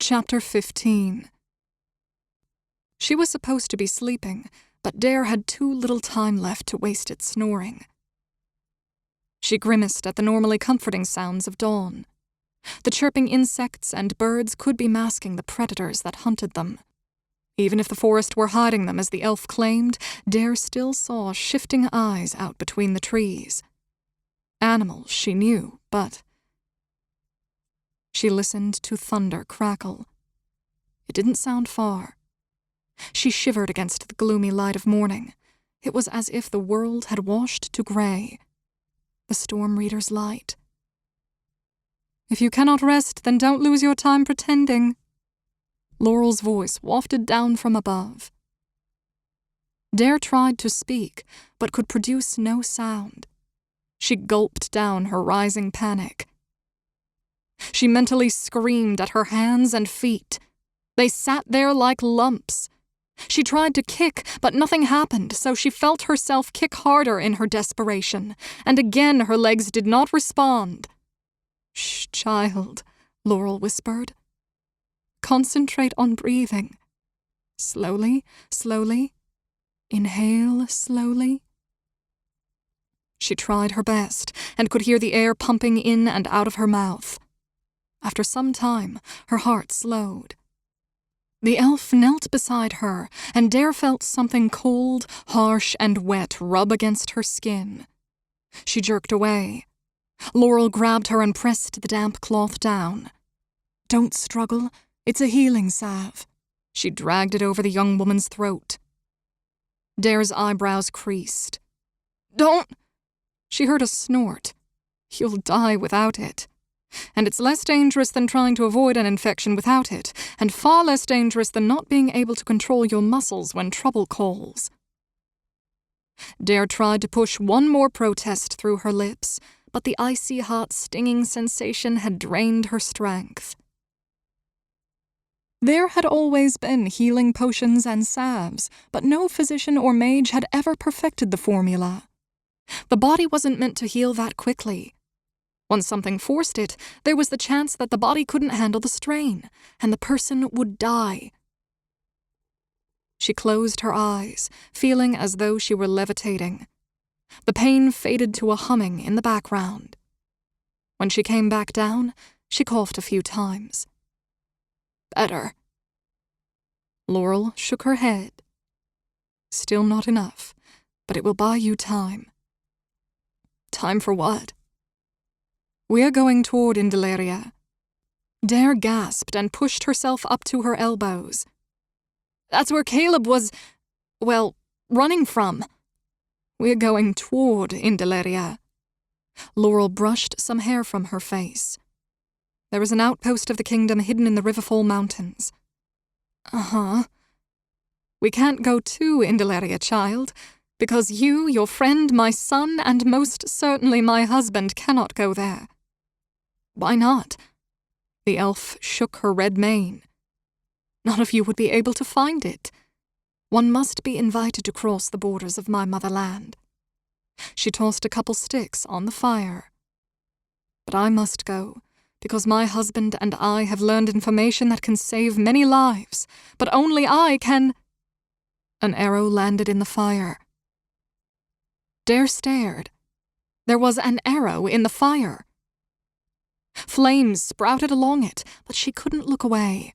Chapter 15. She was supposed to be sleeping, but Dare had too little time left to waste it snoring. She grimaced at the normally comforting sounds of dawn. The chirping insects and birds could be masking the predators that hunted them. Even if the forest were hiding them as the elf claimed, Dare still saw shifting eyes out between the trees. Animals she knew, but... She listened to thunder crackle. It didn't sound far. She shivered against the gloomy light of morning. It was as if the world had washed to grey. The storm reader's light. "If you cannot rest, then don't lose your time pretending." Laurel's voice wafted down from above. Dare tried to speak, but could produce no sound. She gulped down her rising panic. She mentally screamed at her hands and feet. They sat there like lumps. She tried to kick, but nothing happened, so she felt herself kick harder in her desperation, and again her legs did not respond. "Shh, child," Laurel whispered. "Concentrate on breathing. Slowly, slowly. Inhale slowly." She tried her best, and could hear the air pumping in and out of her mouth. After some time, her heart slowed. The elf knelt beside her, and Dare felt something cold, harsh, and wet rub against her skin. She jerked away. Laurel grabbed her and pressed the damp cloth down. "Don't struggle. It's a healing salve." She dragged it over the young woman's throat. Dare's eyebrows creased. "Don't!" She heard a snort. "You'll die without it. And it's less dangerous than trying to avoid an infection without it, and far less dangerous than not being able to control your muscles when trouble calls." Dare tried to push one more protest through her lips, but the icy hot stinging sensation had drained her strength. There had always been healing potions and salves, but no physician or mage had ever perfected the formula. The body wasn't meant to heal that quickly. Once something forced it, there was the chance that the body couldn't handle the strain, and the person would die. She closed her eyes, feeling as though she were levitating. The pain faded to a humming in the background. When she came back down, she coughed a few times. "Better." Laurel shook her head. "Still not enough, but it will buy you time." "Time for what?" "We are going toward Indaleria." Dare gasped and pushed herself up to her elbows. "That's where Caleb was, running from." "We are going toward Indaleria." Laurel brushed some hair from her face. "There is an outpost of the kingdom hidden in the Riverfall Mountains." "Uh-huh." "We can't go to Indaleria, child, because you, your friend, my son, and most certainly my husband cannot go there." "Why not?" The elf shook her red mane. "None of you would be able to find it. One must be invited to cross the borders of my motherland." She tossed a couple sticks on the fire. "But I must go, because my husband and I have learned information that can save many lives, but only I can—" An arrow landed in the fire. Dare stared. There was an arrow in the fire. Flames sprouted along it, but she couldn't look away.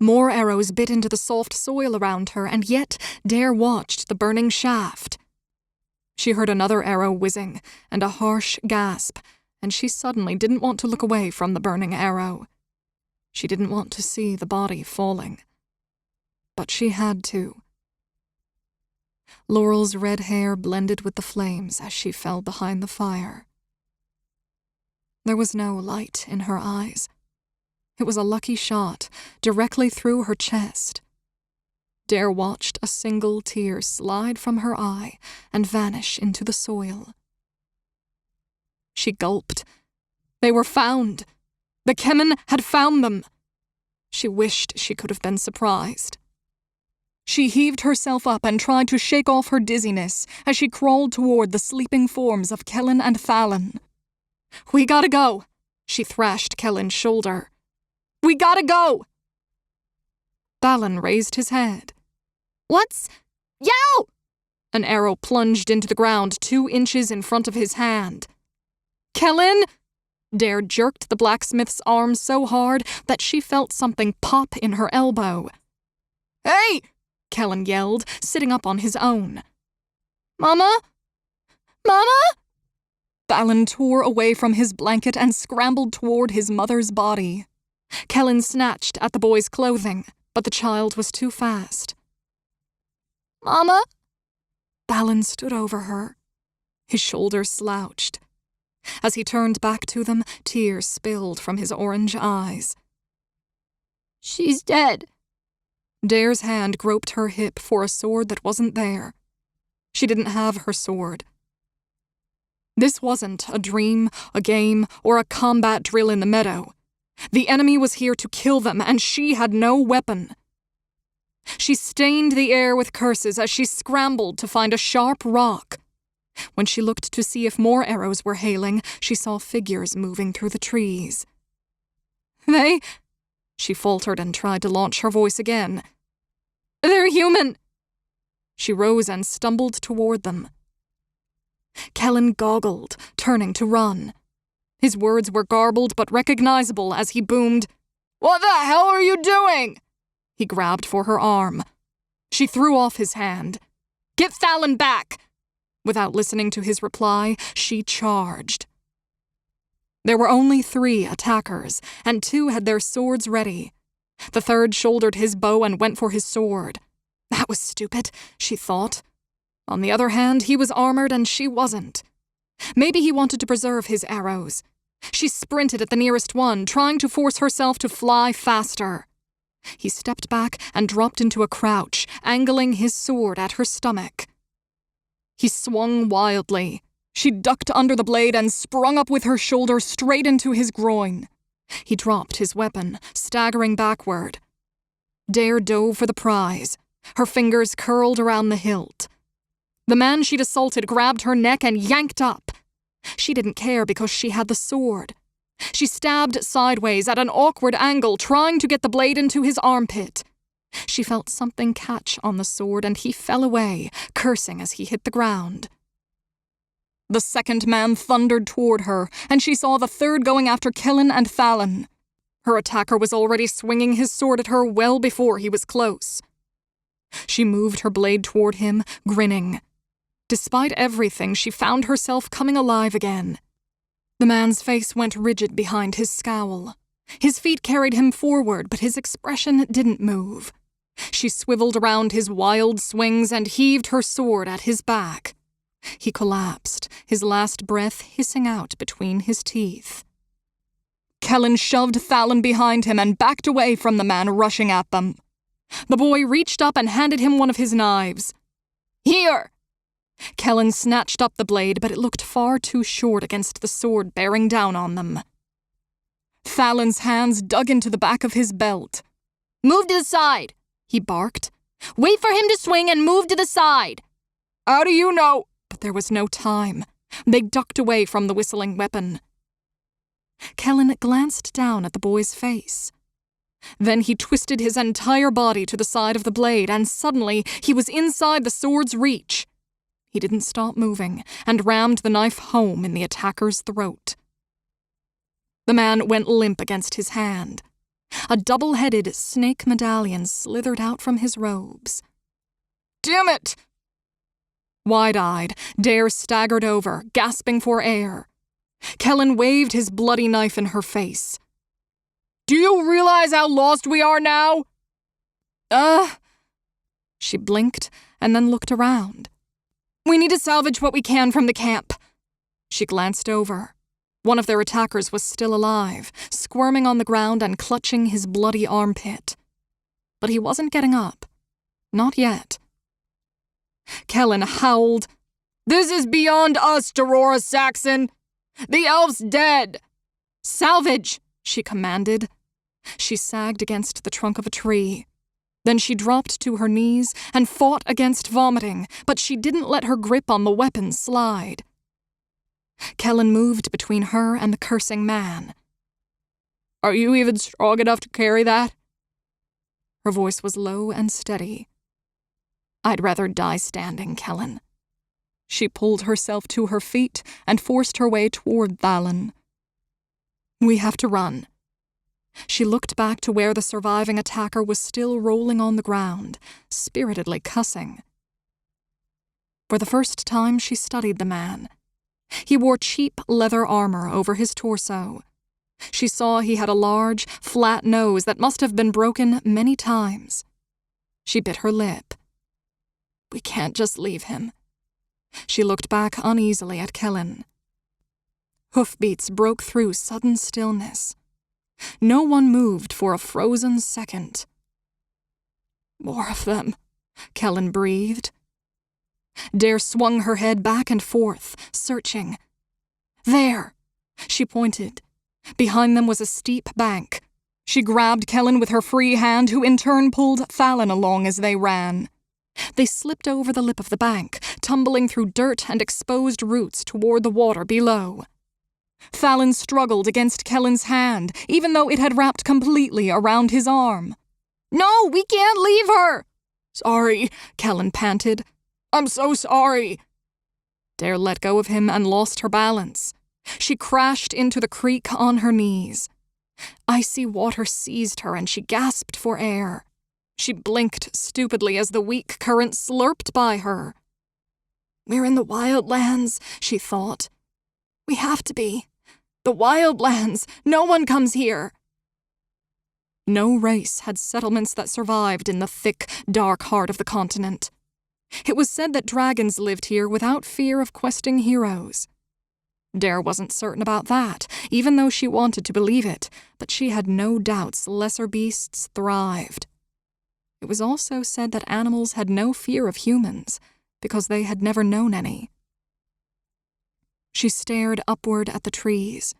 More arrows bit into the soft soil around her, and yet Dare watched the burning shaft. She heard another arrow whizzing, and a harsh gasp, and she suddenly didn't want to look away from the burning arrow. She didn't want to see the body falling. But she had to. Laurel's red hair blended with the flames as she fell behind the fire. There was no light in her eyes. It was a lucky shot, directly through her chest. Dare watched a single tear slide from her eye and vanish into the soil. She gulped. They were found. The Kelin had found them. She wished she could have been surprised. She heaved herself up and tried to shake off her dizziness as she crawled toward the sleeping forms of Kelin and Fallon. "We gotta go," she thrashed Kelin's shoulder. "We gotta go!" Thalin raised his head. What's... Yow! An arrow plunged into the ground 2 inches in front of his hand. Kelin! Dare jerked the blacksmith's arm so hard that she felt something pop in her elbow. Hey! Kelin yelled, sitting up on his own. Mama? Mama? Thalin tore away from his blanket and scrambled toward his mother's body. Kelin snatched at the boy's clothing, but the child was too fast. Mama? Thalin stood over her. His shoulders slouched. As he turned back to them, tears spilled from his orange eyes. She's dead. Dare's hand groped her hip for a sword that wasn't there. She didn't have her sword. This wasn't a dream, a game, or a combat drill in the meadow. The enemy was here to kill them, and she had no weapon. She stained the air with curses as she scrambled to find a sharp rock. When she looked to see if more arrows were hailing, she saw figures moving through the trees. They... She faltered and tried to launch her voice again. They're human. She rose and stumbled toward them. Kelin goggled, turning to run. His words were garbled but recognizable as he boomed, What the hell are you doing? He grabbed for her arm. She threw off his hand. Get Thalin back! Without listening to his reply, she charged. There were only 3 attackers, and 2 had their swords ready. The third shouldered his bow and went for his sword. That was stupid, she thought. On the other hand, he was armored and she wasn't. Maybe he wanted to preserve his arrows. She sprinted at the nearest one, trying to force herself to fly faster. He stepped back and dropped into a crouch, angling his sword at her stomach. He swung wildly. She ducked under the blade and sprung up with her shoulder straight into his groin. He dropped his weapon, staggering backward. Dare dove for the prize. Her fingers curled around the hilt. The man she'd assaulted grabbed her neck and yanked up. She didn't care because she had the sword. She stabbed sideways at an awkward angle, trying to get the blade into his armpit. She felt something catch on the sword and he fell away, cursing as he hit the ground. The second man thundered toward her, and she saw the third going after Kelin and Thalin. Her attacker was already swinging his sword at her well before he was close. She moved her blade toward him, grinning. Despite everything, she found herself coming alive again. The man's face went rigid behind his scowl. His feet carried him forward, but his expression didn't move. She swiveled around his wild swings and heaved her sword at his back. He collapsed, his last breath hissing out between his teeth. Kelin shoved Thalin behind him and backed away from the man rushing at them. The boy reached up and handed him one of his knives. Here! Kelin snatched up the blade, but it looked far too short against the sword bearing down on them. Thalin's hands dug into the back of his belt. Move to the side, he barked. Wait for him to swing and move to the side. How do you know? But there was no time. They ducked away from the whistling weapon. Kelin glanced down at the boy's face. Then he twisted his entire body to the side of the blade, and suddenly he was inside the sword's reach. He didn't stop moving, and rammed the knife home in the attacker's throat. The man went limp against his hand. A double-headed snake medallion slithered out from his robes. Damn it! Wide-eyed, Dare staggered over, gasping for air. Kelin waved his bloody knife in her face. Do you realize how lost we are now? She blinked and then looked around. We need to salvage what we can from the camp. She glanced over. One of their attackers was still alive, squirming on the ground and clutching his bloody armpit. But he wasn't getting up. Not yet. Kelin howled, This is beyond us, Derora Saxen! The elf's dead! Salvage, she commanded. She sagged against the trunk of a tree. Then she dropped to her knees and fought against vomiting, but she didn't let her grip on the weapon slide. Kelin moved between her and the cursing man. Are you even strong enough to carry that? Her voice was low and steady. "I'd rather die standing, Kelin." She pulled herself to her feet and forced her way toward Thalin. "We have to run." She looked back to where the surviving attacker was still rolling on the ground, spiritedly cussing. For the first time, she studied the man. He wore cheap leather armor over his torso. She saw he had a large, flat nose that must have been broken many times. She bit her lip. "We can't just leave him." She looked back uneasily at Kelin. Hoofbeats broke through sudden stillness. No one moved for a frozen second. "More of them," Kelin breathed. Dare swung her head back and forth, searching. "There!" She pointed. Behind them was a steep bank. She grabbed Kelin with her free hand, who in turn pulled Thalin along as they ran. They slipped over the lip of the bank, tumbling through dirt and exposed roots toward the water below. Thalin struggled against Kelin's hand, even though it had wrapped completely around his arm. "No, we can't leave her!" "Sorry," Kelin panted. "I'm so sorry." Dare let go of him and lost her balance. She crashed into the creek on her knees. Icy water seized her and she gasped for air. She blinked stupidly as the weak current slurped by her. "We're in the wildlands," she thought. "We have to be. The wildlands. No one comes here." No race had settlements that survived in the thick, dark heart of the continent. It was said that dragons lived here without fear of questing heroes. Dare wasn't certain about that, even though she wanted to believe it, but she had no doubts lesser beasts thrived. It was also said that animals had no fear of humans, because they had never known any. She stared upward at the trees.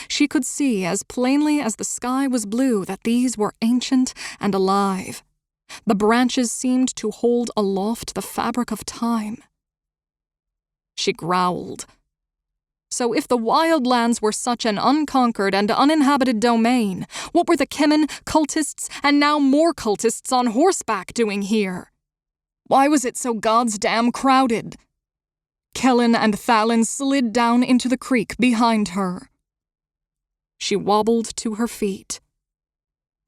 She could see as plainly as the sky was blue that these were ancient and alive. The branches seemed to hold aloft the fabric of time. She growled. So if the wildlands were such an unconquered and uninhabited domain, what were the Kemin, cultists, and now more cultists on horseback doing here? Why was it so goddamn crowded? Kelin and Thalin slid down into the creek behind her. She wobbled to her feet.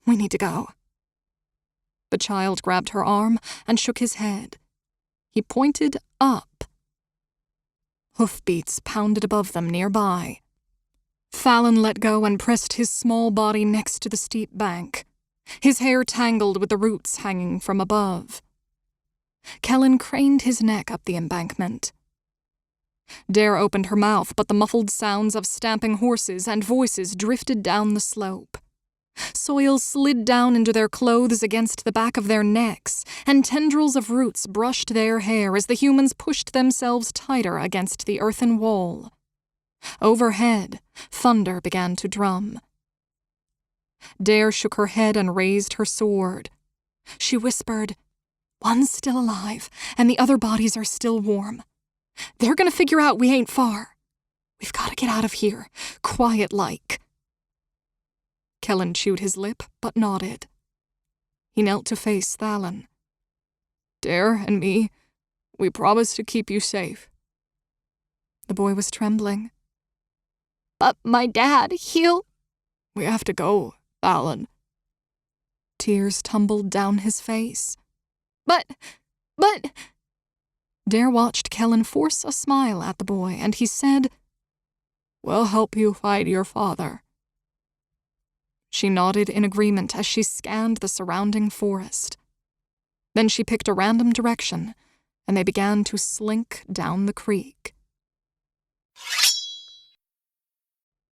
"We need to go." The child grabbed her arm and shook his head. He pointed up. Hoofbeats pounded above them nearby. Thalin let go and pressed his small body next to the steep bank. His hair tangled with the roots hanging from above. Kelin craned his neck up the embankment. Dare opened her mouth, but the muffled sounds of stamping horses and voices drifted down the slope. Soil slid down into their clothes against the back of their necks, and tendrils of roots brushed their hair as the humans pushed themselves tighter against the earthen wall. Overhead, thunder began to drum. Dare shook her head and raised her sword. She whispered, "One's still alive, and the other bodies are still warm. They're gonna figure out we ain't far. We've gotta get out of here, quiet-like." Kelin chewed his lip, but nodded. He knelt to face Thalin. "Dare and me, we promise to keep you safe." The boy was trembling. "But my dad, he'll—" "We have to go, Thalin." Tears tumbled down his face. But... Dare watched Kelin force a smile at the boy, and he said, "We'll help you find your father." She nodded in agreement as she scanned the surrounding forest. Then she picked a random direction, and they began to slink down the creek.